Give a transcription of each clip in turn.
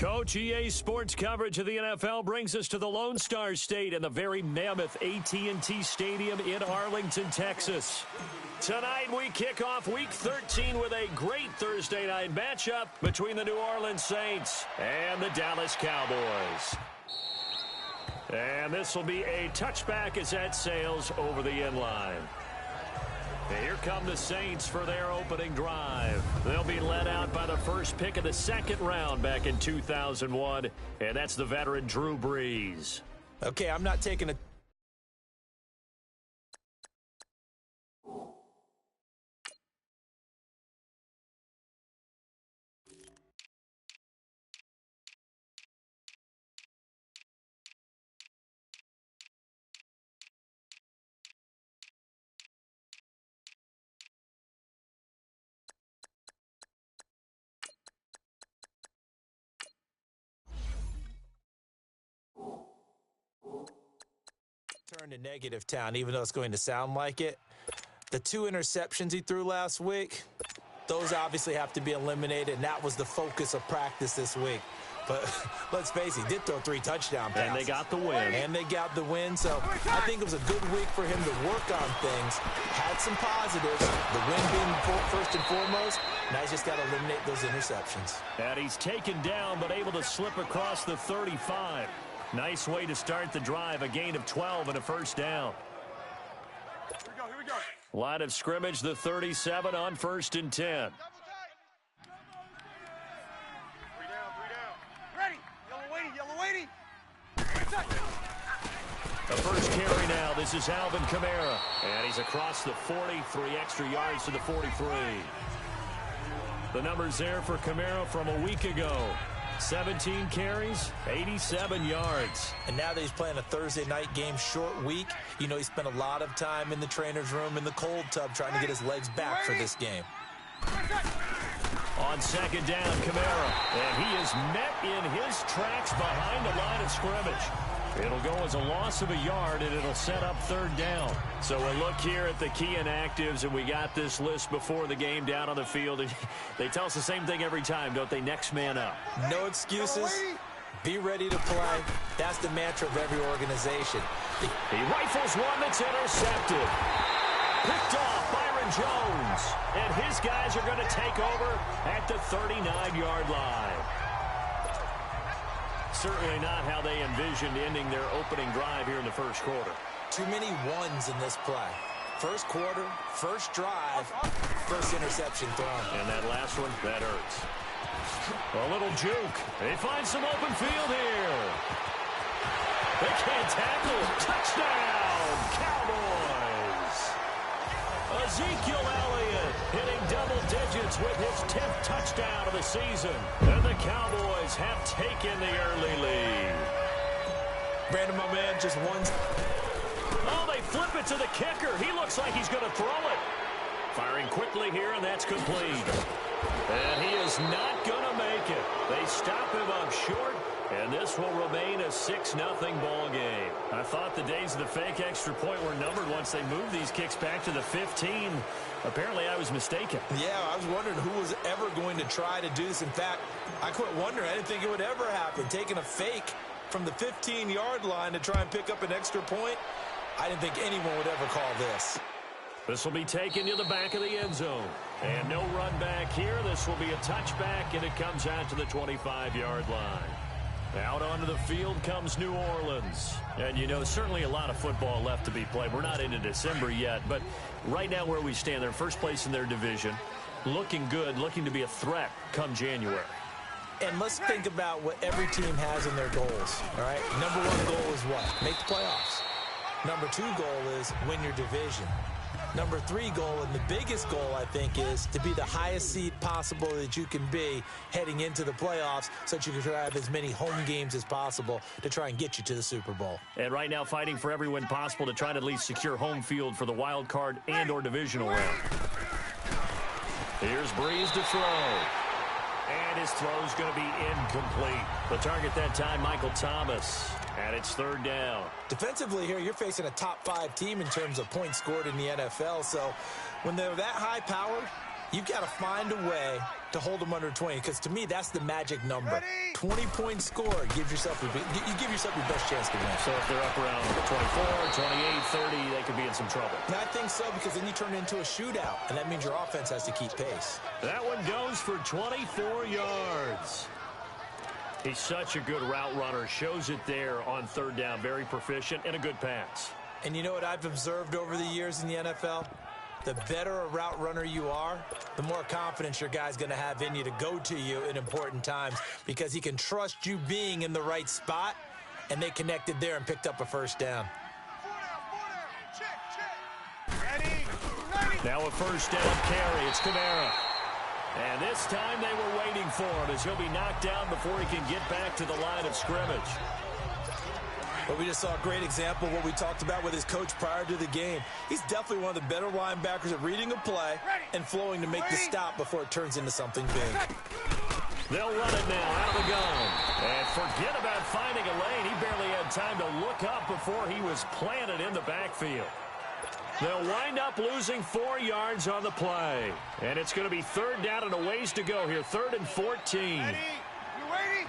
Coach, EA Sports coverage of the NFL brings us to the Lone Star State and the very mammoth AT&T Stadium in Arlington, Texas. Tonight we kick off Week 13 with a great Thursday night matchup between the New Orleans Saints and the Dallas Cowboys. And this will be a touchback as that sails over the end line. Here come the Saints for their opening drive. They'll be led out by the first pick of the second round back in 2001, and that's the veteran Drew Brees. Okay, I'm not taking a... turn to negative town, even though it's going to sound like it. The 2 interceptions he threw last week, those obviously have to be eliminated, and that was the focus of practice this week. But let's face it, he did throw 3 touchdown passes. And they got the win. So I think it was a good week for him to work on things. Had some positives, the win being first and foremost. Now he's just got to eliminate those interceptions. And he's taken down, but able to slip across the 35. Nice way to start the drive, a gain of 12 and a first down. Here we go. Line of scrimmage, the 37 on 1st and 10. 3 down. Ready. Yellow weighty. The first carry now. This is Alvin Kamara. And he's across the 40, 3 extra yards to the 43. The numbers there for Kamara from a week ago. 17 carries, 87 yards. And now that he's playing a Thursday night game, short week, you know he spent a lot of time in the trainer's room in the cold tub trying to get his legs back for this game. On second down, Kamara. And he is met in his tracks behind the line of scrimmage. It'll go as a loss of a yard, and it'll set up 3rd down. So we'll look here at the key inactives, and we got this list before the game down on the field. And they tell us the same thing every time, don't they? Next man up. No excuses. Be ready to play. That's the mantra of every organization. He rifles one that's intercepted. Picked off Byron Jones. And his guys are going to take over at the 39-yard line. Certainly not how they envisioned ending their opening drive here in the first quarter. Too many ones in this play. First quarter, first drive, first interception thrown. And that last one, that hurts. A little juke. They find some open field here. They can't tackle. Touchdown, Cowboys. Ezekiel Elliott hitting double digits with his 10th touchdown of the season. And the Cowboys have taken the early lead. Brandon, my man, just one. Oh, they flip it to the kicker. He looks like he's going to throw it. Firing quickly here, and that's complete. And he is not going to make it. They stop him up short. And this will remain a 6-0 ball game. I thought the days of the fake extra point were numbered once they moved these kicks back to the 15. Apparently, I was mistaken. Yeah, I was wondering who was ever going to try to do this. In fact, I quit wondering. I didn't think it would ever happen. Taking a fake from the 15-yard line to try and pick up an extra point, I didn't think anyone would ever call this. This will be taken to the back of the end zone. And no run back here. This will be a touchback, and it comes out to the 25-yard line. Out onto the field comes New Orleans. And, you know, certainly a lot of football left to be played. We're not into December yet, but right now where we stand, they're first place in their division. Looking good, looking to be a threat come January. And let's think about what every team has in their goals, all right? Number 1 goal is what? Make the playoffs. Number 2 goal is win your division. Number 3 goal, and the biggest goal, I think, is to be the highest seed possible that you can be heading into the playoffs so that you can have as many home games as possible to try and get you to the Super Bowl. And right now fighting for every win possible to try to at least secure home field for the wild card and or divisional round. Here's Brees to throw. And his throw's going to be incomplete. The target that time, Michael Thomas. And it's 3rd down. Defensively here, you're facing a top 5 team in terms of points scored in the NFL. So when they're that high-powered, You've got to find a way to hold them under 20, because to me, that's the magic number. 20-point score gives yourself you give yourself your best chance to win. So if they're up around 24, 28, 30, they could be in some trouble. And I think so, because then you turn it into a shootout, and that means your offense has to keep pace. That one goes for 24 yards. He's such a good route runner. Shows it there on third down. Very proficient and a good pass. And you know what I've observed over the years in the NFL? The better a route runner you are, the more confidence your guy's going to have in you to go to you in important times, because he can trust you being in the right spot, and they connected there and picked up a first down. Now a first down carry. It's Kamara. And this time they were waiting for him, as he'll be knocked down before he can get back to the line of scrimmage. But we just saw a great example of what we talked about with his coach prior to the game. He's definitely one of the better linebackers at reading a play and flowing to make the stop before it turns into something big. They'll run it now out of the gun. And forget about finding a lane. He barely had time to look up before he was planted in the backfield. They'll wind up losing 4 yards on the play. And it's going to be third down and a ways to go here. 3rd and 14. Ready? You waiting?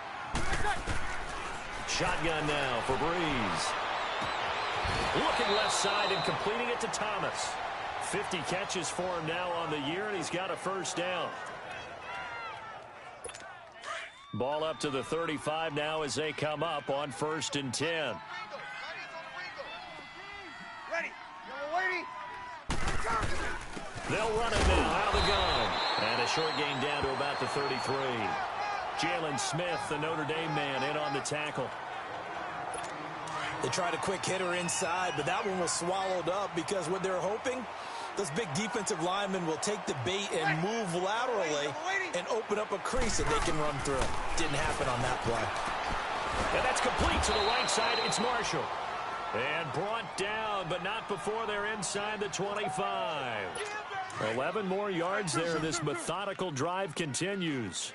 Shotgun now for Breeze. Looking left side and completing it to Thomas. 50 catches for him now on the year, and he's got a first down. Ball up to the 35 now as they come up on 1st and 10. Ready? You waiting? They'll run it now out of the gun. And a short gain down to about the 33. Jalen Smith, the Notre Dame man, in on the tackle. They tried a quick hitter inside, but that one was swallowed up, because what they're hoping, those big defensive linemen will take the bait and move laterally and open up a crease that they can run through. Didn't happen on that play. And that's complete to the right side. It's Marshall. And brought down, but not before they're inside the 25. 11 more yards there. This methodical drive continues.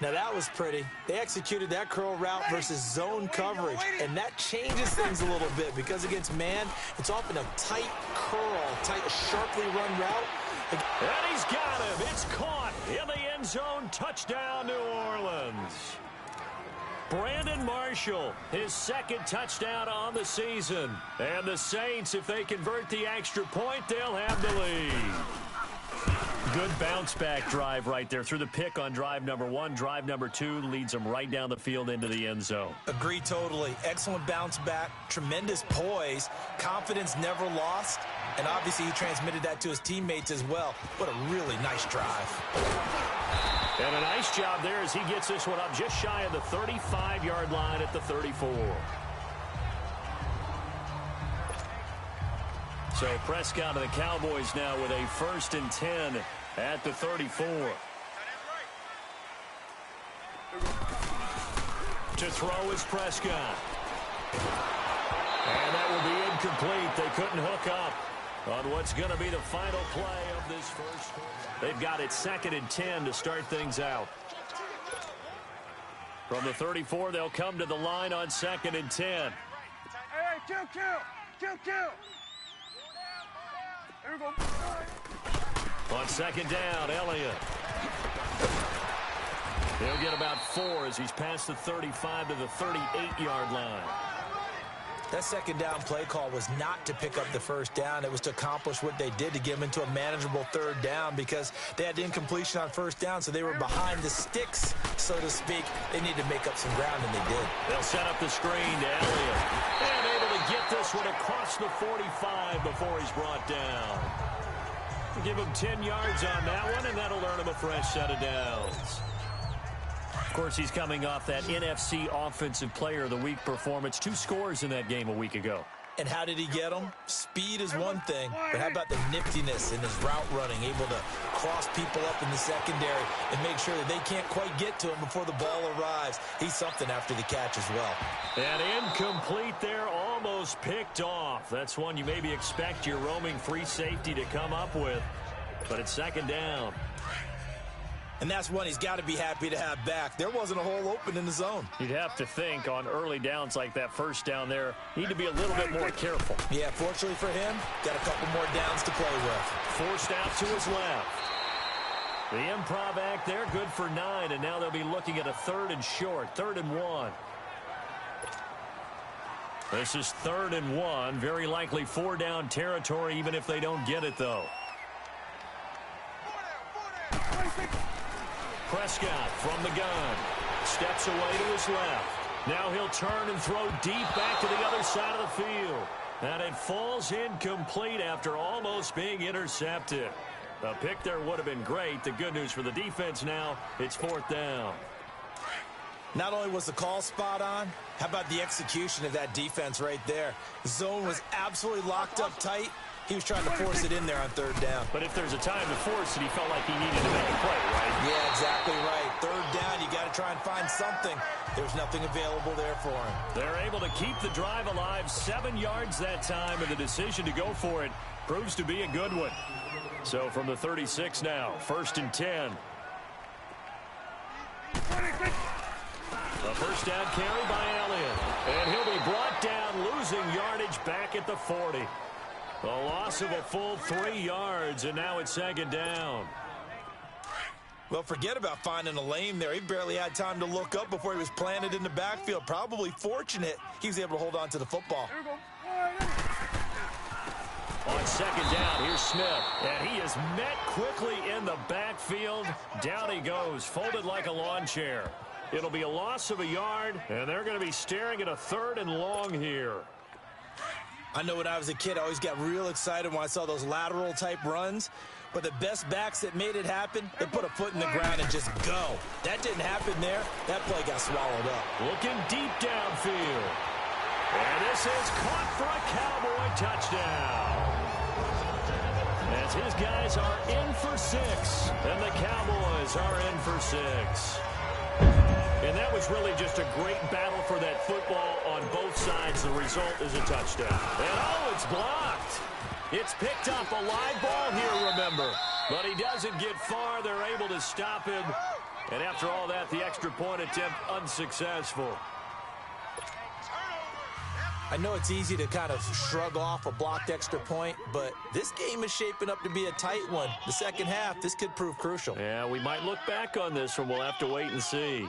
Now that was pretty. They executed that curl route versus zone coverage, and that changes things a little bit, because against man, it's often a tight curl, sharply run route. And he's got him. It's caught in the end zone. Touchdown, New Orleans. Brandon Marshall, his 2nd touchdown on the season. And the Saints, if they convert the extra point, they'll have the lead. Good bounce-back drive right there. Through the pick on drive number 1. Drive number 2 leads them right down the field into the end zone. Agree totally. Excellent bounce back, tremendous poise, confidence never lost, and obviously he transmitted that to his teammates as well. What a really nice drive. And a nice job there as he gets this one up just shy of the 35-yard line at the 34. So Prescott and the Cowboys now with a 1st and 10 at the 34. To throw is Prescott. And that will be incomplete. They couldn't hook up on what's going to be the final play of this first quarter. They've got it 2nd and 10 to start things out. From the 34, they'll come to the line on 2nd and 10. Hey, kill. There we go. On 2nd down, Elliott. He'll get about 4 as he's past the 35 to the 38-yard line. That 2nd down play call was not to pick up the first down. It was to accomplish what they did, to get them into a manageable 3rd down, because they had incompletion on 1st down, so they were behind the sticks, so to speak. They needed to make up some ground, and they did. They'll set up the screen to Elliott. And able to get this one across the 45 before he's brought down. Give him 10 yards on that one, and that'll earn him a fresh set of downs. Of course, he's coming off that NFC Offensive Player of the Week performance. 2 scores in that game a week ago. And how did he get them? Speed is one thing, but how about the niftiness in his route running, able to cross people up in the secondary and make sure that they can't quite get to him before the ball arrives. He's something after the catch as well. And incomplete there, almost picked off. That's one you maybe expect your roaming free safety to come up with, but it's 2nd down. And that's one he's got to be happy to have back. There wasn't a hole open in the zone. You'd have to think on early downs like that 1st down there, need to be a little bit more careful. Yeah, fortunately for him, got a couple more downs to play with. Forced out to his left. The improv act there, good for 9, and now they'll be looking at a 3rd and short, 3rd and 1. This is 3rd and 1, very likely 4-down territory, even if they don't get it, though. Prescott from the gun, steps away to his left. Now he'll turn and throw deep back to the other side of the field. And it falls incomplete after almost being intercepted. A pick there would have been great. The good news for the defense now, it's 4th down. Not only was the call spot on, how about the execution of that defense right there? The zone was absolutely locked up tight. He was trying to force it in there on 3rd down. But if there's a time to force it, he felt like he needed to make a play, right? Yeah, exactly right. 3rd down, you got to try and find something. There's nothing available there for him. They're able to keep the drive alive, 7 yards that time, and the decision to go for it proves to be a good one. So from the 36 now, 1st and 10. A first down carry by Elliott. And he'll be brought down, losing yardage back at the 40. A loss of a full 3 yards, and now it's 2nd down. Well, forget about finding a lane there. He barely had time to look up before he was planted in the backfield. Probably fortunate he was able to hold on to the football. On 2nd down, here's Smith. And he is met quickly in the backfield. Down he goes, folded like a lawn chair. It'll be a loss of a yard, and they're going to be staring at a 3rd and long here. I know when I was a kid, I always got real excited when I saw those lateral-type runs. But the best backs that made it happen, they put a foot in the ground and just go. That didn't happen there. That play got swallowed up. Looking deep downfield. And this is caught for a Cowboy touchdown. As his guys are in for 6, and the Cowboys are in for 6. And that was really just a great battle for that football on both sides. The result is a touchdown. And oh, it's blocked. It's picked up, a live ball here, remember. But he doesn't get far. They're able to stop him. And after all that, the extra point attempt unsuccessful. I know it's easy to kind of shrug off a blocked extra point, but this game is shaping up to be a tight one. The second half, this could prove crucial. Yeah, we might look back on this one. We'll have to wait and see.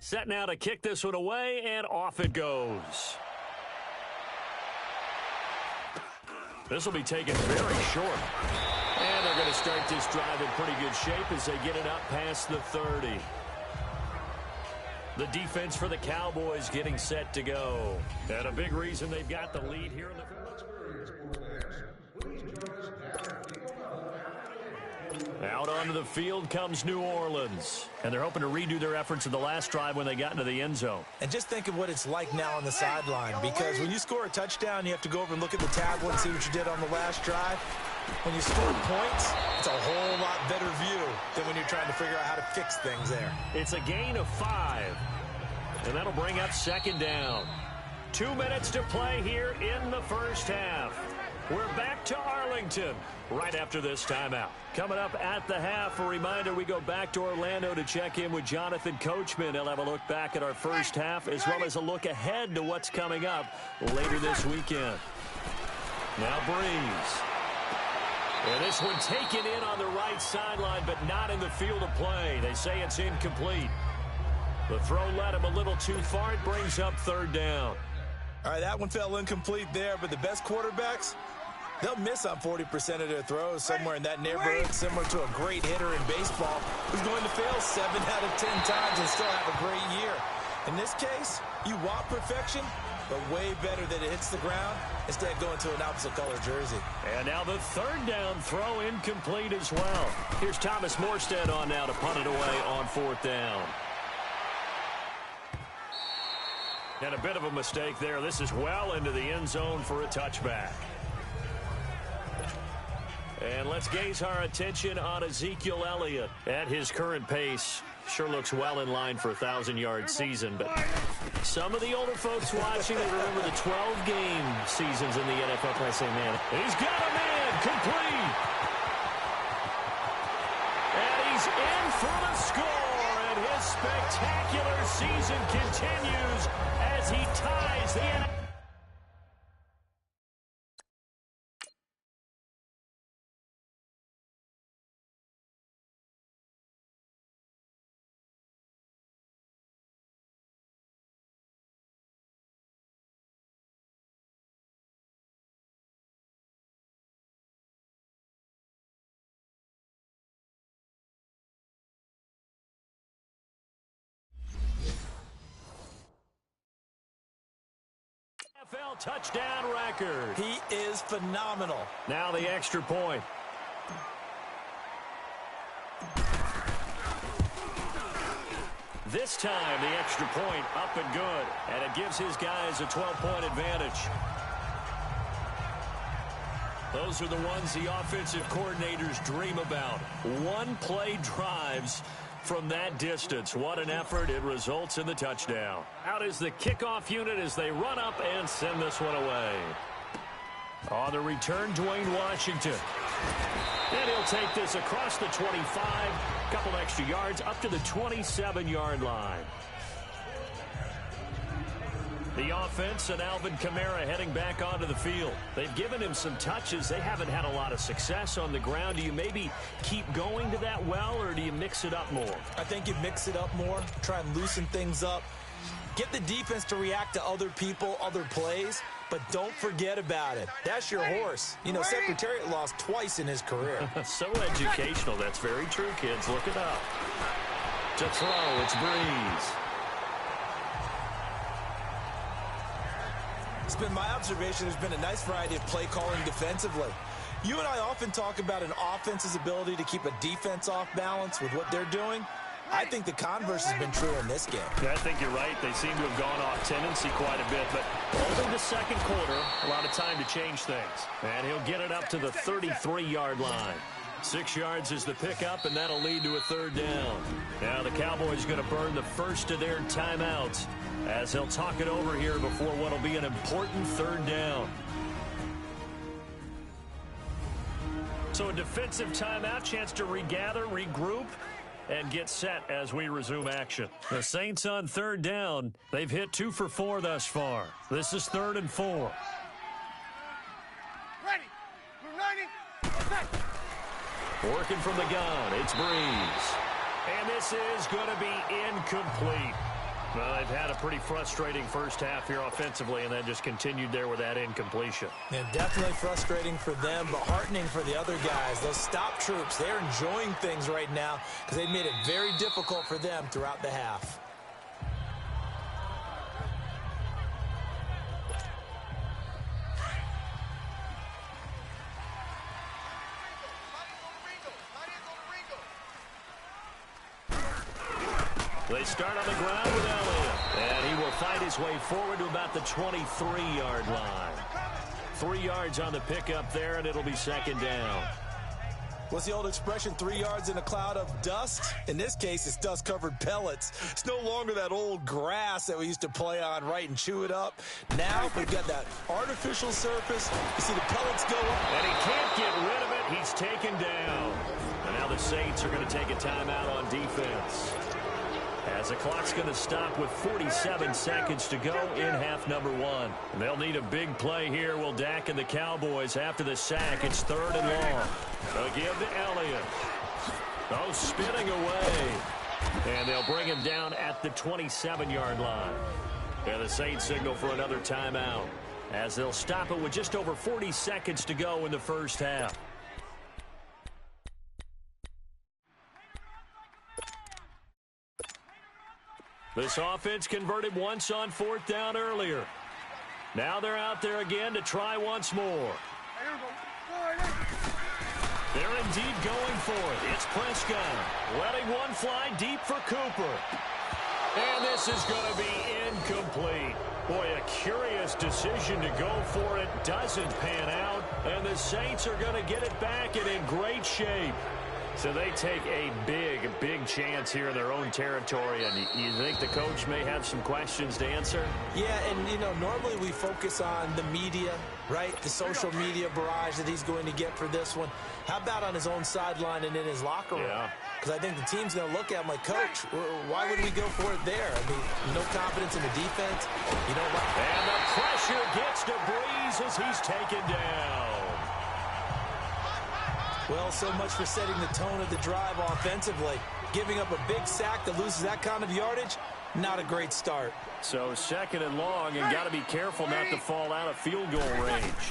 Set now to kick this one away, and off it goes. This will be taken very short. And they're going to start this drive in pretty good shape as they get it up past the 30. The defense for the Cowboys getting set to go. And a big reason they've got the lead here in the out onto the field comes New Orleans. And they're hoping to redo their efforts in the last drive when they got into the end zone. And just think of what it's like now on the sideline, because when you score a touchdown, you have to go over and look at the tablet and see what you did on the last drive. When you score points, it's a whole lot better view than when you're trying to figure out how to fix things there. It's a gain of 5. And that'll bring up 2nd down. 2 minutes to play here in the first half. We're back to Arlington right after this timeout. Coming up at the half, a reminder, we go back to Orlando to check in with Jonathan Coachman. He'll have a look back at our first half as well as a look ahead to what's coming up later this weekend. Now Breeze. And this one taken in on the right sideline, but not in the field of play. They say it's incomplete. The throw led him a little too far. It brings up 3rd down. All right, that one fell incomplete there, but the best quarterbacks, they'll miss on 40% of their throws, somewhere in that neighborhood, similar to a great hitter in baseball who's going to fail 7 out of 10 times and still have a great year. In this case, you want perfection, but way better that it hits the ground instead of going to an opposite color jersey. And now the 3rd down throw incomplete as well. Here's Thomas Morstead on now to punt it away on 4th down. And a bit of a mistake there. This is well into the end zone for a touchback. And let's gaze our attention on Ezekiel Elliott. At his current pace, sure looks well in line for a 1,000-yard season. But some of the older folks watching, they remember the 12-game seasons in the NFL. Probably say, man, he's got a man complete. And he's in for the score. And his spectacular season continues as he ties the NFL. NFL touchdown record. He is phenomenal. Now the extra point. This time, the extra point up and good, and it gives his guys a 12-point advantage. Those are the ones the offensive coordinators dream about. One-play drives from that distance. What an effort. It results in the touchdown. Out is the kickoff unit as they run up and send this one away. On the return, Dwayne Washington. And he'll take this across the 25, couple extra yards up to the 27-yard line. The offense and Alvin Kamara heading back onto the field. They've given him some touches. They haven't had a lot of success on the ground. Do you maybe keep going to that well, or do you mix it up more? I think you mix it up more, try and loosen things up. Get the defense to react to other people, other plays, but don't forget about it. That's your horse. You know, Secretariat lost twice in his career. So educational. That's very true, kids. Look it up. To throw, it's Breeze. It's been my observation there's been a nice variety of play calling defensively. You and I often talk about an offense's ability to keep a defense off balance with what they're doing. I think the converse has been true in this game. Yeah, I think you're right. They seem to have gone off tendency quite a bit, but over the second quarter, a lot of time to change things. And he'll get it up to the 33-yard line. 6 yards is the pickup, and that'll lead to a third down. Now the Cowboys going to burn the first of their timeouts as they'll talk it over here before what will be an important third down. So a defensive timeout, chance to regather, regroup, and get set as we resume action. The Saints on third down. They've hit 2 for 4 thus far. This is 3rd and 4. Ready. We're running. Set. Working from the gun, it's Breeze. And this is going to be incomplete. Well, they've had a pretty frustrating first half here offensively, and then just continued there with that incompletion. Yeah, definitely frustrating for them, but heartening for the other guys. Those stop troops, they're enjoying things right now because they've made it very difficult for them throughout the half. They start on the ground with Elliott, and he will fight his way forward to about the 23-yard line. 3 yards on the pickup there, and it'll be second down. What's the old expression, 3 yards in a cloud of dust? In this case, it's dust-covered pellets. It's no longer that old grass that we used to play on, right, and chew it up. Now we've got that artificial surface. You see the pellets go up. And he can't get rid of it. He's taken down. And now the Saints are going to take a timeout on defense, as the clock's going to stop with 47 seconds to go in half number 1. And they'll need a big play here. Will Dak and the Cowboys after the sack. It's 3rd and long. They'll give to Elliott. Oh, spinning away. And they'll bring him down at the 27-yard line. And the Saints signal for another timeout, as they'll stop it with just over 40 seconds to go in the first half. This offense converted once on 4th down earlier. Now they're out there again to try once more. They're indeed going for it. It's Prescott letting one fly deep for Cooper. And this is going to be incomplete. Boy, a curious decision to go for it. Doesn't pan out. And the Saints are going to get it back and in great shape. So they take a big chance here in their own territory. And you think the coach may have some questions to answer? Yeah, and, you know, normally we focus on the media, right? The social media barrage that he's going to get for this one. How about on his own sideline and in his locker room? Yeah. Because I think the team's going to look at him like, Coach, why would we go for it there? I mean, no confidence in the defense. You know what? And the pressure gets to Breeze as he's taken down. Well, so much for setting the tone of the drive offensively. Giving up a big sack that loses that kind of yardage, not a great start. So 2nd and long, and got to be careful not to fall out of field goal range.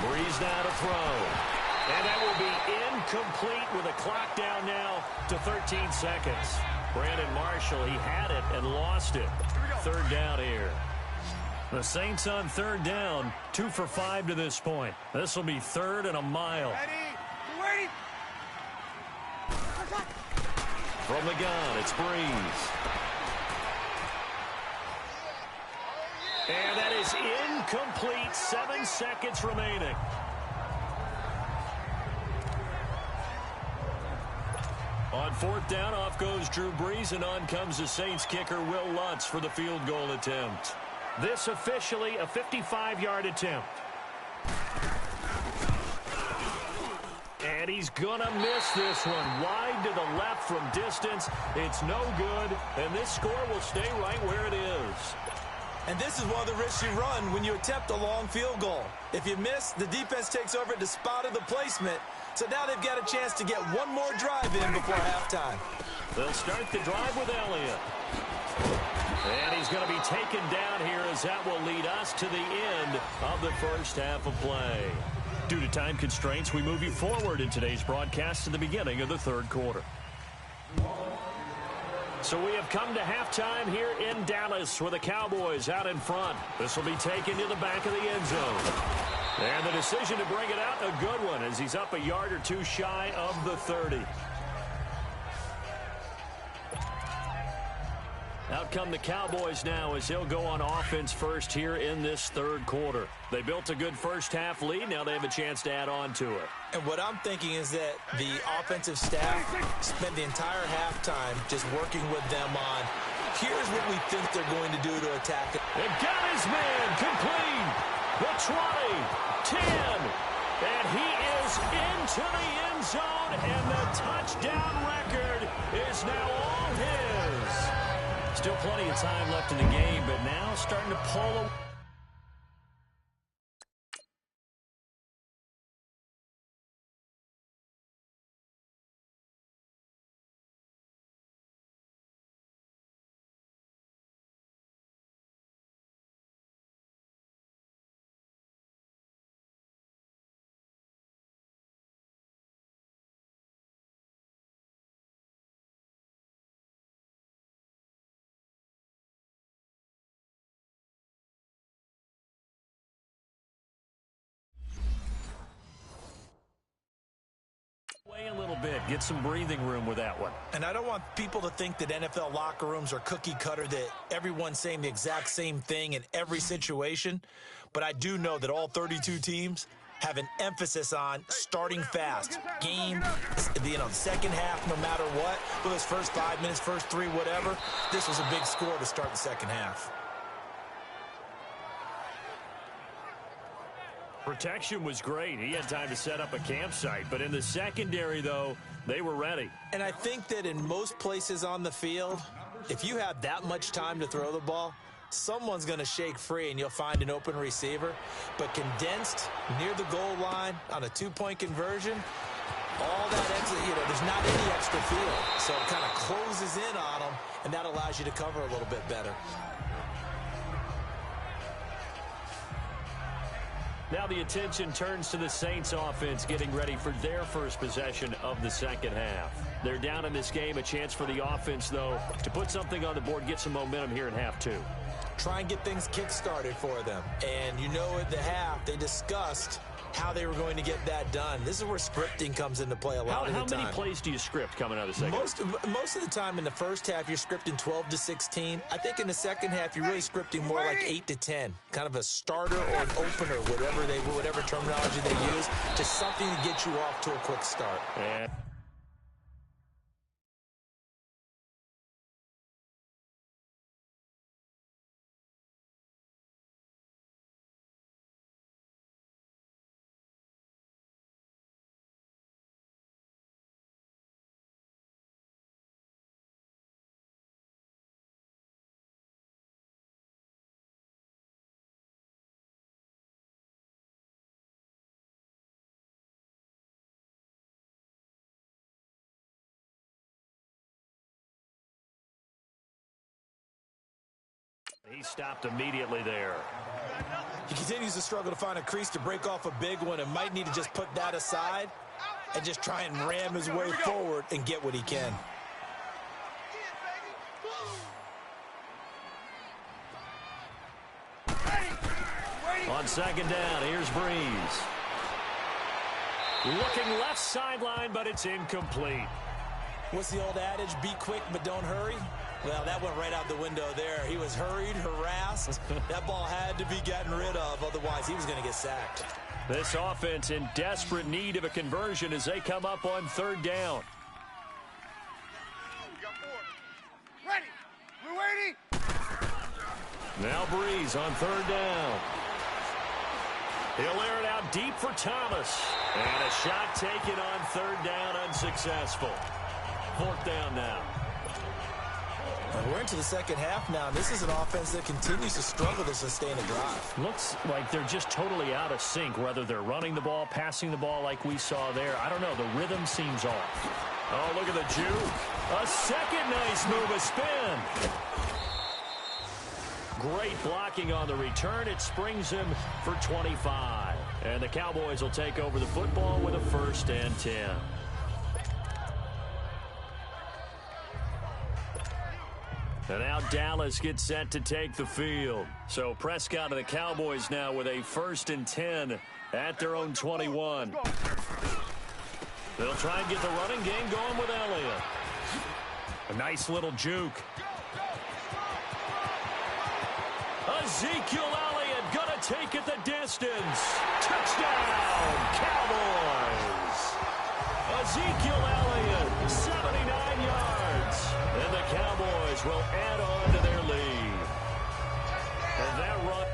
Breeze now to throw. And that will be incomplete with a clock down now to 13 seconds. Brandon Marshall, he had it and lost it. 3rd down here. The Saints on third down, 2 for 5 to this point. This will be third and a mile. Ready? Ready? From the gun, it's Breeze. And that is incomplete. 7 seconds remaining. On fourth down, off goes Drew Brees, and on comes the Saints kicker, Will Lutz, for the field goal attempt. This officially a 55-yard attempt. And he's going to miss this one. Wide to the left from distance. It's no good, and this score will stay right where it is. And this is one of the risks you run when you attempt a long field goal. If you miss, the defense takes over at the spot of the placement. So now they've got a chance to get one more drive in before halftime. They'll start the drive with Elliott. And he's going to be taken down here, as that will lead us to the end of the first half of play. Due to time constraints, we move you forward in today's broadcast to the beginning of the third quarter. So we have come to halftime here in Dallas with the Cowboys out in front. This will be taken to the back of the end zone. And the decision to bring it out, a good one, as he's up a yard or two shy of the 30. Out come the Cowboys now, as they'll go on offense first here in this third quarter. They built a good first half lead. Now they have a chance to add on to it. And what I'm thinking is that the offensive staff spent the entire halftime just working with them on, here's what we think they're going to do to attack it. And got his man complete. The 20, 10, and he is into the end zone, and the touchdown record is now all his. Still plenty of time left in the game, but now starting to pull away. A little bit, get some breathing room with that one. And I don't want people to think that NFL locker rooms are cookie cutter, that everyone's saying the exact same thing in every situation. But I do know that all 32 teams have an emphasis on starting fast. Game, the second half, no matter what, whether it's first 5 minutes, first 3, whatever, this was a big score to start the second half. Protection was great. He had time to set up a campsite. But in the secondary, though, they were ready. And I think that in most places on the field, if you have that much time to throw the ball, someone's going to shake free and you'll find an open receiver. But condensed near the goal line on a 2-point conversion, all that extra, there's not any extra field. So it kind of closes in on them, and that allows you to cover a little bit better. Now the attention turns to the Saints offense getting ready for their first possession of the second half. They're down in this game. A chance for the offense, though, to put something on the board, get some momentum here in half two. Try and get things kick-started for them. And at the half, they discussed how they were going to get that done. This is where scripting comes into play a lot of the time. How many plays do you script coming out of the second half? Most of the time in the first half, you're scripting 12 to 16. I think in the second half, you're really scripting more like 8 to 10. Kind of a starter or an opener, whatever terminology they use, just something to get you off to a quick start. Yeah. He stopped immediately there. He continues to struggle to find a crease to break off a big one and might need to just put that aside and just try and ram his way forward and get what he can. On second down, here's Breeze. Looking left sideline, but it's incomplete. What's the old adage? Be quick, but don't hurry. Well, that went right out the window there. He was hurried, harassed. That ball had to be gotten rid of, otherwise he was going to get sacked. This offense in desperate need of a conversion as they come up on third down. We got 4. Ready. Blue 80. Now Breeze on third down. He'll air it out deep for Thomas. And a shot taken on third down, unsuccessful. Fourth down now. We're into the second half now. This is an offense that continues to struggle to sustain a drive. Looks like they're just totally out of sync, whether they're running the ball, passing the ball like we saw there. I don't know. The rhythm seems off. Oh, look at the juke. A second nice move, a spin. Great blocking on the return. It springs him for 25. And the Cowboys will take over the football with a 1st and 10. And now Dallas gets set to take the field. So Prescott and the Cowboys now with a 1st and 10 at their own 21. They'll try and get the running game going with Elliott. A nice little juke. Ezekiel Elliott gonna take it the distance. Touchdown, Cowboys. Ezekiel Elliott, 79 yards. And the Cowboys will add on to their lead. And that run.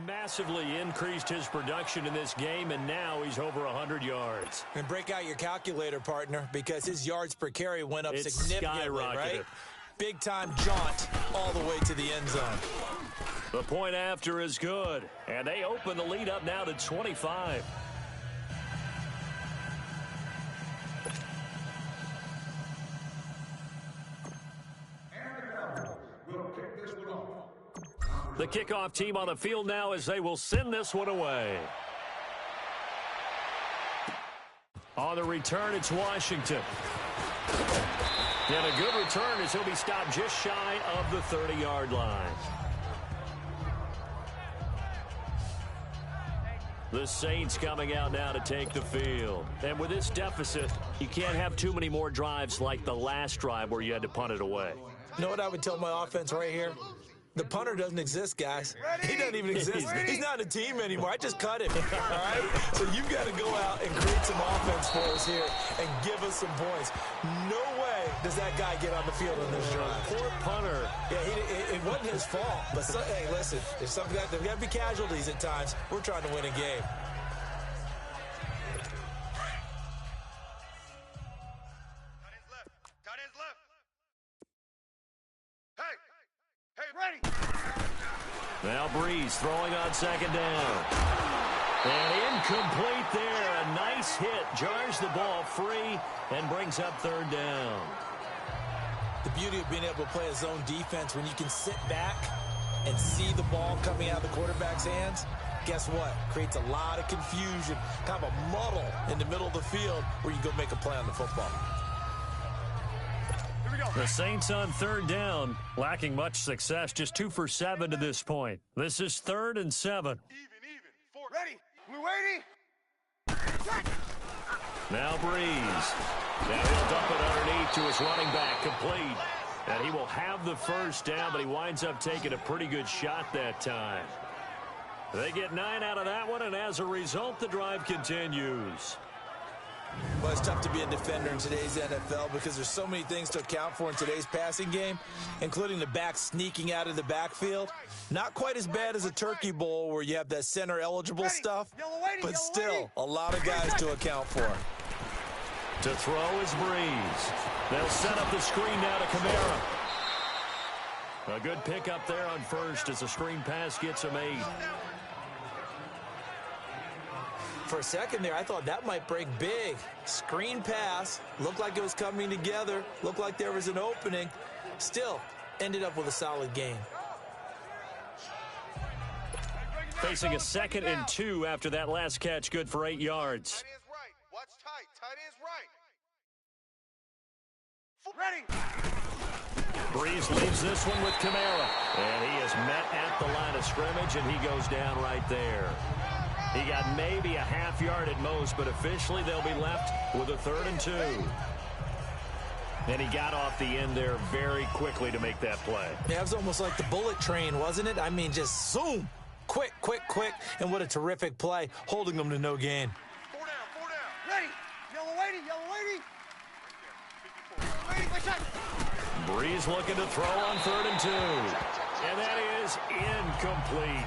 Massively increased his production in this game, and now he's over 100 yards. And break out your calculator, partner, because his yards per carry went up significantly, right? Big-time jaunt all the way to the end zone. The point after is good, and they open the lead up now to 25. The kickoff team on the field now as they will send this one away. On the return, it's Washington. And a good return as he'll be stopped just shy of the 30-yard line. The Saints coming out now to take the field. And with this deficit, you can't have too many more drives like the last drive where you had to punt it away. You know what I would tell my offense right here? The punter doesn't exist, guys. He doesn't even exist. He's not a team anymore. I just cut him, all right? So you've got to go out and create some offense for us here and give us some points. No way does that guy get on the field in this drive. Poor punter. Yeah, it wasn't his fault. But, hey, listen, there's got to be casualties at times. We're trying to win a game. Now Breeze throwing on second down. And incomplete there. A nice hit. Jars the ball free and brings up third down. The beauty of being able to play a zone defense when you can sit back and see the ball coming out of the quarterback's hands, guess what? Creates a lot of confusion, kind of a muddle in the middle of the field where you go make a play on the football. The Saints on third down, lacking much success, just 2 for 7 to this point. This is 3rd and 7. Even. Ready. Blue 80. Now Breeze. Now he'll dump it underneath to his running back, complete. And he will have the first down, but he winds up taking a pretty good shot that time. They get 9 out of that one, and as a result, the drive continues. Well, it's tough to be a defender in today's NFL because there's so many things to account for in today's passing game, including the back sneaking out of the backfield. Not quite as bad as a turkey bowl where you have that center-eligible stuff, but still a lot of guys to account for. To throw is Breeze. They'll set up the screen now to Kamara. A good pickup there on first as the screen pass gets him 8. For a second there, I thought that might break big. Screen pass. Looked like it was coming together. Looked like there was an opening. Still, ended up with a solid gain. Facing a 2nd and 2 after that last catch, good for 8 yards. Tight end's right. Watch tight. Tight end's right. Ready. Breeze leaves this one with Kamara. And he is met at the line of scrimmage, and he goes down right there. He got maybe a half yard at most, but officially they'll be left with a 3rd and 2. And he got off the end there very quickly to make that play. Yeah, it was almost like the bullet train, wasn't it? I mean, just zoom. Quick, quick, quick. And what a terrific play, holding them to no gain. 4 down, 4 down. Ready. Yellow lady, yellow lady. Lady, watch out. Breeze looking to throw on 3rd and 2. And that is incomplete.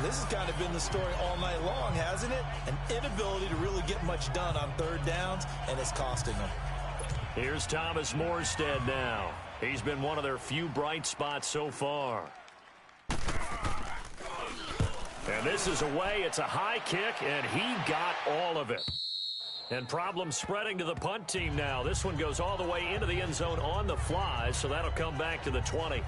This has kind of been the story all night long, hasn't it? An inability to really get much done on 3rd downs, and it's costing them. Here's Thomas Morstead now. He's been one of their few bright spots so far. And this is away. It's a high kick, and he got all of it. And problems spreading to the punt team now. This one goes all the way into the end zone on the fly, so that'll come back to the 20.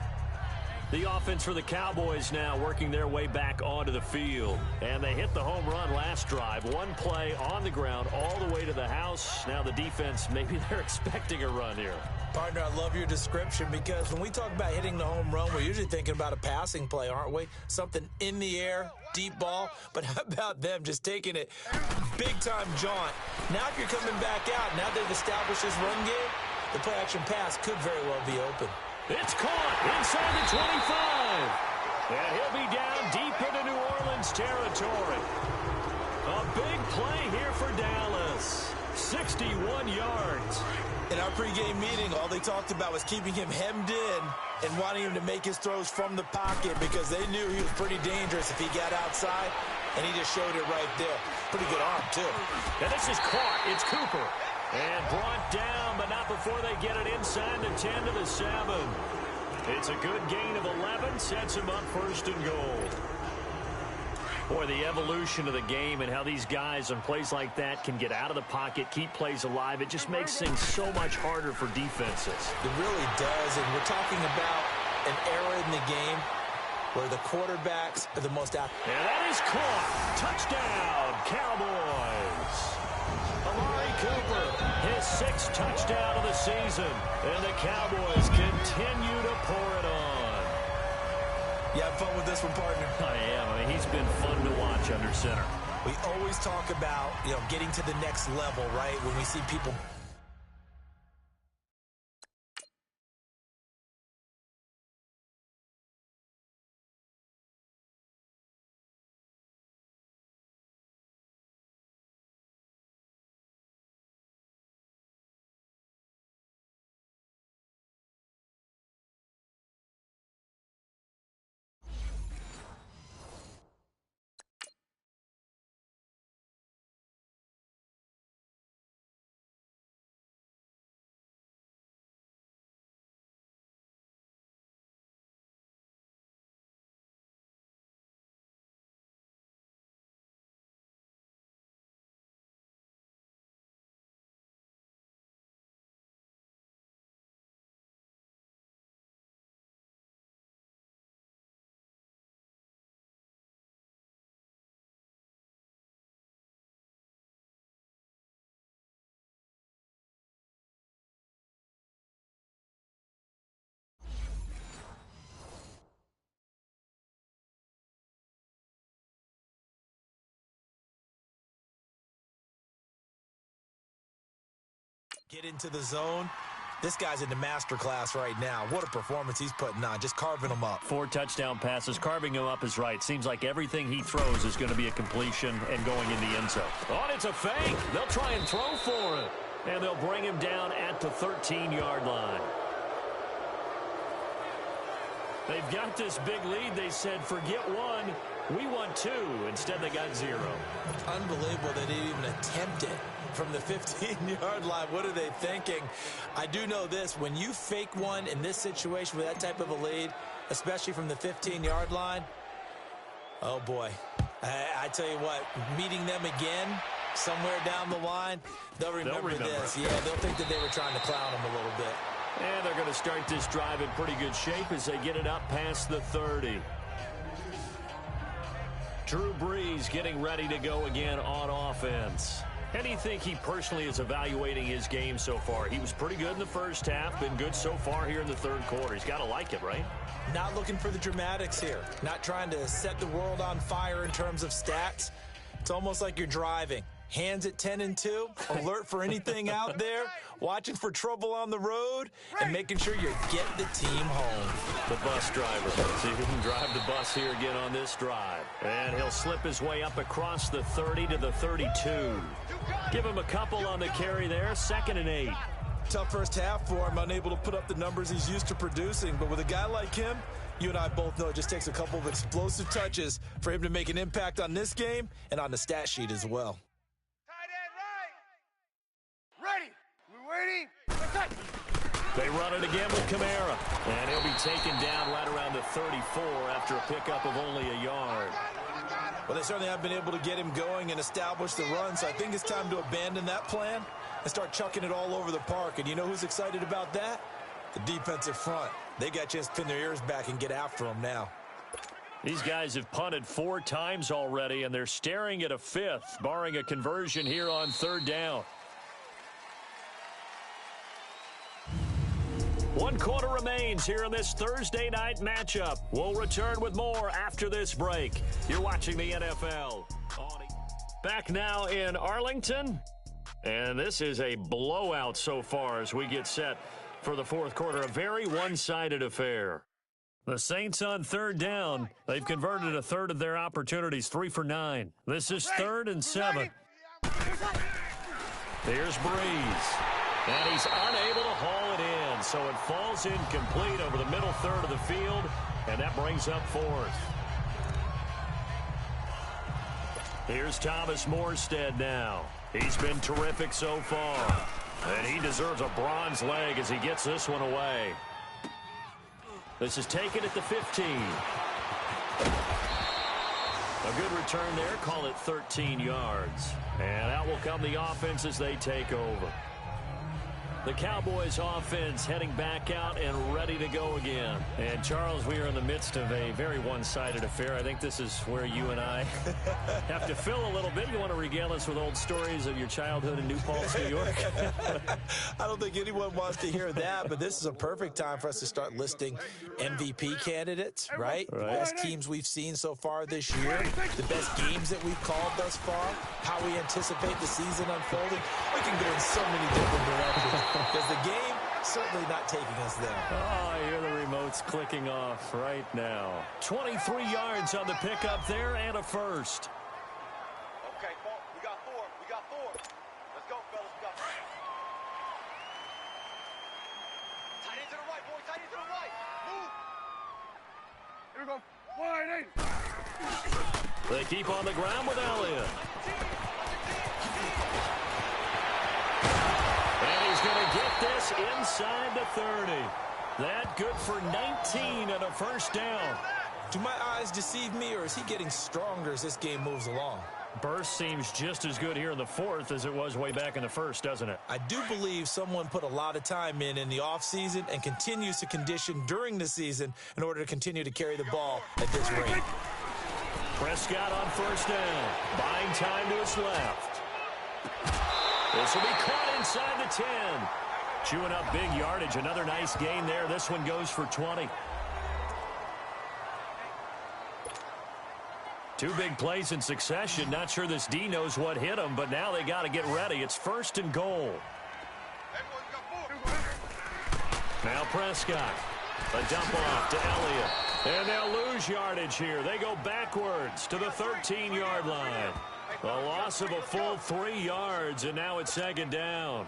The offense for the Cowboys now working their way back onto the field. And they hit the home run last drive. One play on the ground all the way to the house. Now the defense, maybe they're expecting a run here. Partner, I love your description because when we talk about hitting the home run, we're usually thinking about a passing play, aren't we? Something in the air, deep ball. But how about them just taking it big-time jaunt? Now if you're coming back out, now they've established this run game, the play-action pass could very well be open. It's caught inside the 25. And he'll be down deep into New Orleans territory. A big play here for Dallas. 61 yards. In our pregame meeting, all they talked about was keeping him hemmed in and wanting him to make his throws from the pocket because they knew he was pretty dangerous if he got outside, and he just showed it right there. Pretty good arm, too. And this is caught. It's Cooper. And brought down, but not before they get it inside the 10 to the 7. It's a good gain of 11, sets him up 1st and goal. Boy, the evolution of the game and how these guys on plays like that can get out of the pocket, keep plays alive, it just makes things so much harder for defenses. It really does, and we're talking about an era in the game where the quarterbacks are the most active. And that is caught. Touchdown, Cowboys. Amari Cooper, his 6th touchdown of the season. And the Cowboys continue to pour it on. You have fun with this one, partner? I am. I mean, he's been fun to watch under center. We always talk about, getting to the next level, right? When we see people... Get into the zone. This guy's in the master class right now. What a performance he's putting on, just carving them up. 4 touchdown passes. Carving him up is right. Seems like everything he throws is going to be a completion and going in the end zone. Oh, it's a fake. They'll try and throw for it. And they'll bring him down at the 13-yard line. They've got this big lead. They said, forget one. We want 2. Instead, they got 0. Unbelievable they didn't even attempt it from the 15-yard line. What are they thinking? I do know this. When you fake one in this situation with that type of a lead, especially from the 15-yard line, oh, boy. I tell you what, meeting them again somewhere down the line, they'll remember this. Yeah, they'll think that they were trying to clown them a little bit. And they're going to start this drive in pretty good shape as they get it up past the 30. Drew Brees getting ready to go again on offense. How do you think he personally is evaluating his game so far? He was pretty good in the first half, been good so far here in the third quarter. He's got to like it, right? Not looking for the dramatics here. Not trying to set the world on fire in terms of stats. It's almost like you're driving. Hands at 10 and 2, alert for anything out there, watching for trouble on the road, and making sure you get the team home. The bus driver. See who can drive the bus here again on this drive. And he'll slip his way up across the 30 to the 32. Give him a couple on the carry there, 2nd and 8. Tough first half for him, unable to put up the numbers he's used to producing. But with a guy like him, you and I both know it just takes a couple of explosive touches for him to make an impact on this game and on the stat sheet as well. They run it again with Kamara, and he'll be taken down right around the 34 after a pickup of only a yard. Well, they certainly have been able to get him going and establish the run, so I think it's time to abandon that plan and start chucking it all over the park. And you know who's excited about that? The defensive front. They got a chance to pin their ears back and get after him now. These guys have punted 4 times already, and they're staring at a 5th, barring a conversion here on 3rd down. 1 quarter remains here in this Thursday night matchup. We'll return with more after this break. You're watching the NFL. Back now in Arlington. And this is a blowout so far as we get set for the 4th quarter. A very one-sided affair. The Saints on 3rd down. They've converted a third of their opportunities, 3 for 9. This is 3rd and 7. Here's Brees. And he's unable to haul it in, so it falls incomplete over the middle third of the field, and that brings up 4th. Here's Thomas Morstead now. He's been terrific so far, and he deserves a bronze leg as he gets this one away. This is taken at the 15. A good return there, call it 13 yards. And out will come the offense as they take over. The Cowboys offense heading back out and ready to go again. And, Charles, we are in the midst of a very one-sided affair. I think this is where you and I have to fill a little bit. You want to regale us with old stories of your childhood in New Paltz, New York? I don't think anyone wants to hear that, but this is a perfect time for us to start listing MVP candidates, right? The best teams we've seen so far this year, the best games that we've called thus far, how we anticipate the season unfolding. We can go in so many different directions. Because the game certainly not taking us there. Oh, I hear the remotes clicking off right now. 23 yards on the pickup there and a first. Okay, we got 4. We got 4. Let's go, fellas. We got 4. Tight end to the right, boy. Tight end to the right. Move. Here we go. Wide 8. They keep on the ground with Elliott. Going to get this inside the 30. That good for 19 and a first down. Do my eyes deceive me, or is he getting stronger as this game moves along? Burst seems just as good here in the 4th as it was way back in the 1st, doesn't it? I do believe someone put a lot of time in the offseason and continues to condition during the season in order to continue to carry the ball at this rate. Prescott on first down. Buying time to his left. This will be caught inside the 10. Chewing up big yardage. Another nice gain there. This one goes for 20. 2 big plays in succession. Not sure this D knows what hit him, but now they got to get ready. It's 1st and goal. Now Prescott. A dump off to Elliott. And they'll lose yardage here. They go backwards to the 13-yard line. A loss of a full 3 yards, and now it's 2nd down.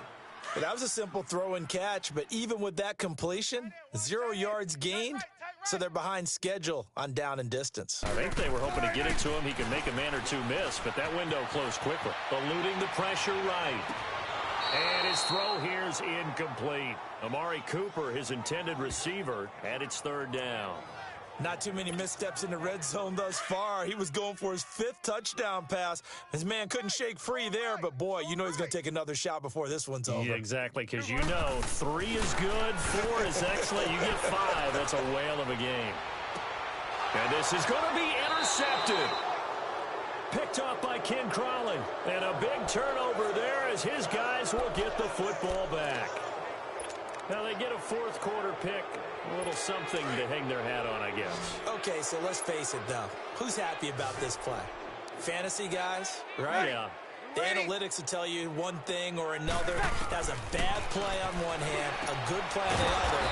Well, that was a simple throw and catch, but even with that completion, 0 yards gained, so they're behind schedule on down and distance. I think they were hoping to get it to him. He could make a man or two miss, but that window closed quickly. Eluding the pressure right. And his throw here's incomplete. Amari Cooper, his intended receiver, and it's third down. Not too many missteps in the red zone thus far. He was going for his 5th touchdown pass. His man couldn't shake free there, but boy, you know he's going to take another shot before this one's over. Yeah, exactly, because you know 3 is good, 4 is excellent. You get 5, that's a whale of a game. And this is going to be intercepted. Picked off by Ken Crawley. And a big turnover there as his guys will get the football back. Now they get a 4th quarter pick. A little something to hang their hat on, I guess. Okay, so let's face it, though. Who's happy about this play? Fantasy guys, right? Yeah. The analytics will tell you one thing or another. That's a bad play on one hand, a good play on the other,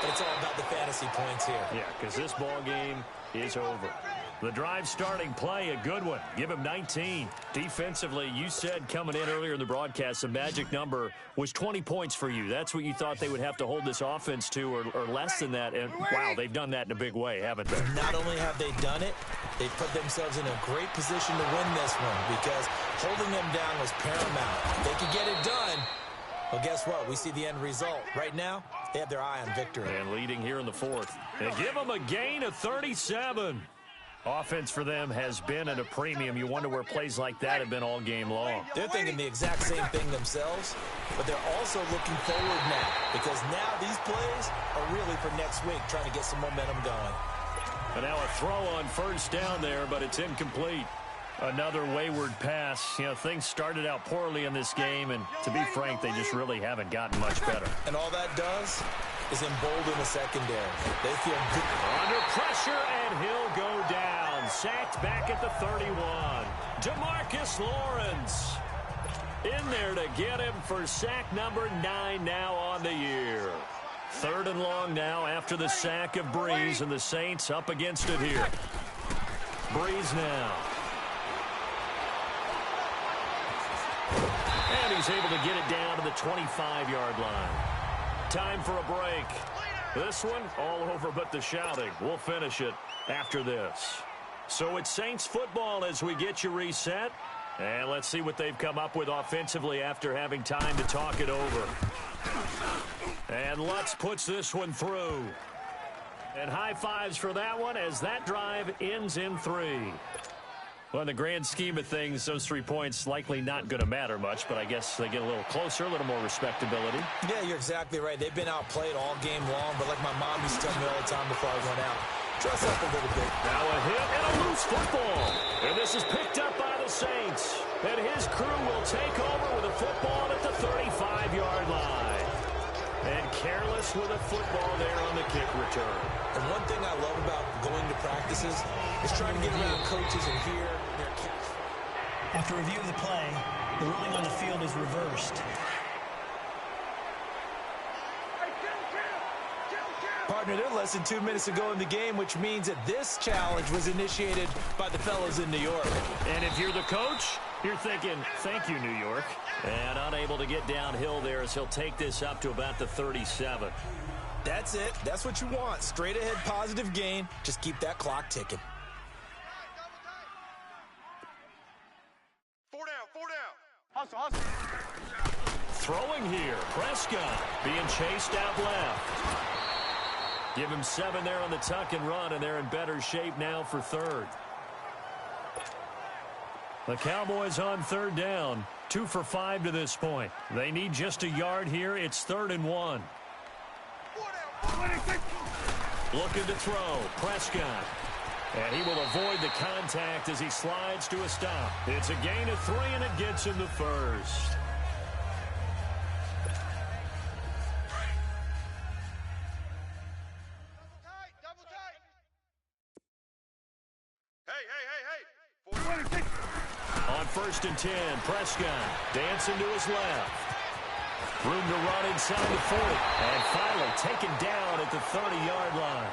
but it's all about the fantasy points here. Yeah, because this ball game is over. The drive starting play, a good one. Give him 19. Defensively, you said coming in earlier in the broadcast, the magic number was 20 points for you. That's what you thought they would have to hold this offense to or less than that. And, wow, they've done that in a big way, haven't they? Not only have they done it, they put themselves in a great position to win this one because holding them down was paramount. If they could get it done, well, guess what? We see the end result. Right now, they have their eye on victory. And leading here in the 4th. And give them a gain of 37. Offense for them has been at a premium. You wonder where plays like that have been all game long. They're thinking the exact same thing themselves, but they're also looking forward now because now these plays are really for next week, trying to get some momentum going. And now a throw on first down there, but it's incomplete. Another wayward pass. You know, things started out poorly in this game, and to be frank, they just really haven't gotten much better. And all that does is embolden the secondary. They feel good. Under pressure, and he'll go down. Sacked back at the 31. DeMarcus Lawrence in there to get him for sack number 9 now on the year. 3rd and long now after the sack of Breeze, and the Saints up against it here. Breeze now. And he's able to get it down to the 25-yard line. Time for a break. This one all over but the shouting. We'll finish it after this. So it's Saints football as we get you reset. And let's see what they've come up with offensively after having time to talk it over. And Lutz puts this one through. And high fives for that one as that drive ends in 3. Well, in the grand scheme of things, those 3 points likely not going to matter much, but I guess they get a little closer, a little more respectability. Yeah, you're exactly right. They've been outplayed all game long, but like my mom used to tell me all the time before I went out, dress up a little bit. Now a hit and a loose football. And this is picked up by the Saints. And his crew will take over with a football at the 35-yard line. And careless with a football there on the kick return. And one thing I love about going to practices is trying to get around coaches and hear their catch. After review of the play, the ruling on the field is reversed. Partner, they're less than 2 minutes ago in the game, which means that this challenge was initiated by the fellows in New York. And if you're the coach, you're thinking, thank you, New York. And unable to get downhill there as he'll take this up to about the 37. That's it. That's what you want. Straight ahead positive gain. Just keep that clock ticking. 4 down. Hustle. Throwing here. Prescott being chased out left. Give him 7 there on the tuck and run, and they're in better shape now for 3rd. The Cowboys on 3rd down. 2 for 5 to this point. They need just a yard here. It's 3rd and 1. Looking to throw. Prescott. And he will avoid the contact as he slides to a stop. It's a gain of 3, and it gets him the first. On 1st and 10, Prescott dancing to his left. Room to run inside the 40. And finally taken down at the 30-yard line.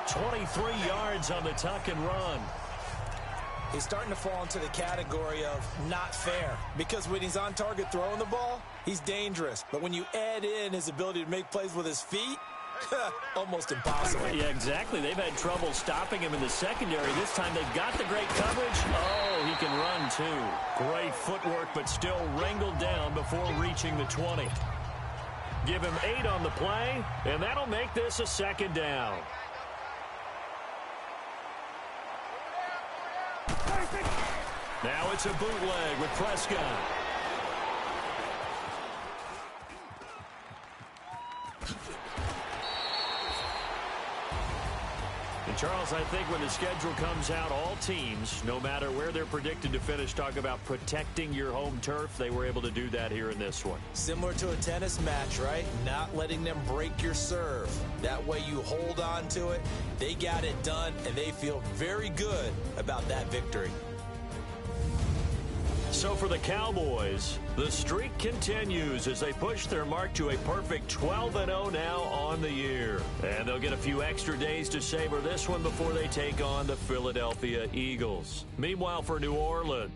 23 yards on the tuck and run. He's starting to fall into the category of not fair. Because when he's on target throwing the ball, he's dangerous. But when you add in his ability to make plays with his feet, Almost impossible. Yeah, exactly. They've had trouble stopping him in the secondary. This time they've got the great coverage. Oh, he can run, too. Great footwork, but still wrangled down before reaching the 20. Give him 8 on the play, and that'll make this a second down. Now it's a bootleg with Prescott. And Charles, I think when the schedule comes out, all teams, no matter where they're predicted to finish, talk about protecting your home turf. They were able to do that here in this one. Similar to a tennis match, right? Not letting them break your serve. That way you hold on to it. They got it done, and they feel very good about that victory. So for the Cowboys, the streak continues as they push their mark to a perfect 12-0 now on the year. And they'll get a few extra days to savor this one before they take on the Philadelphia Eagles. Meanwhile, for New Orleans,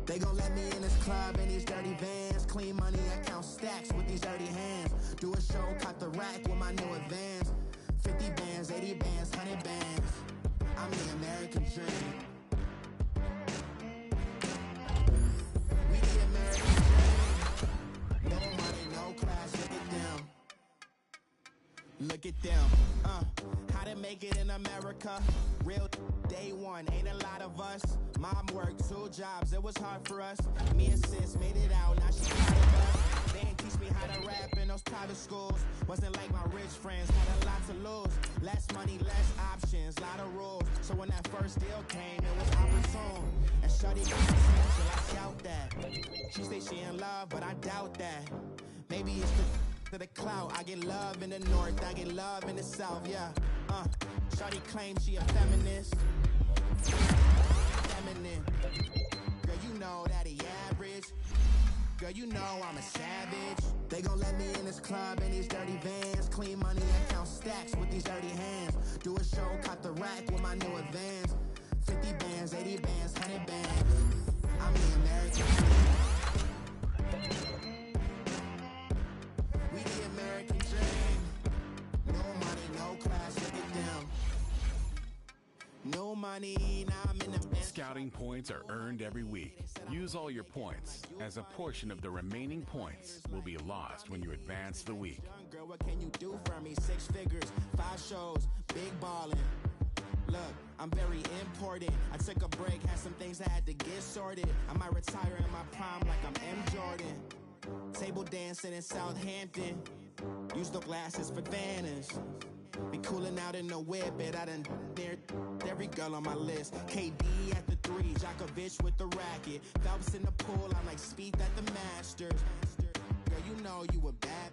they gon' let me in this club in these dirty vans. Clean money, I count stacks with these dirty hands. Do a show, caught the rack with my new advance. 50 bands, 80 bands, 100 bands. I'm the American dream. We the American dream. No money, no class, look at them. Look at them, how to make it in America. Real day one, ain't a lot of us. Mom worked 2 jobs, it was hard for us. Me and sis made it out, now she proud of us. They ain't teach me how to rap in those private schools. Wasn't like my rich friends, had a lot to lose. Less money, less options, lot of rules. So when that first deal came, it was opportune. And shorty got the potential, I shout that. She say she in love, but I doubt that. Maybe it's to the clout. I get love in the north, I get love in the south, yeah. Shorty claims she a feminist. Feminine. Girl, you know that he average. Girl, you know I'm a savage. They gon' let me in this club in these dirty vans. Clean money, I count stacks with these dirty hands. Do a show, caught the rack with my new advance. 50 bands, 80 bands, 100 bands. I'm the American dream. We the American dream. No money, no class, look at them. No money, now I'm in the best. Scouting points are earned every week. Use all your points, as a portion of the remaining points will be lost when you advance the week. Girl, what can you do for me? 6 figures, 5 shows, big ballin'. Look, I'm very important. I took a break, had some things I had to get sorted. I might retire in my prime like I'm M. Jordan. Table dancing in Southampton. Use the glasses for Vannas. Be cooling out in the whip, but I done dared every girl on my list. KD at the 3, Djokovic with the racket. Phelps in the pool, I'm like Speed at the Masters. Girl, you know you a bad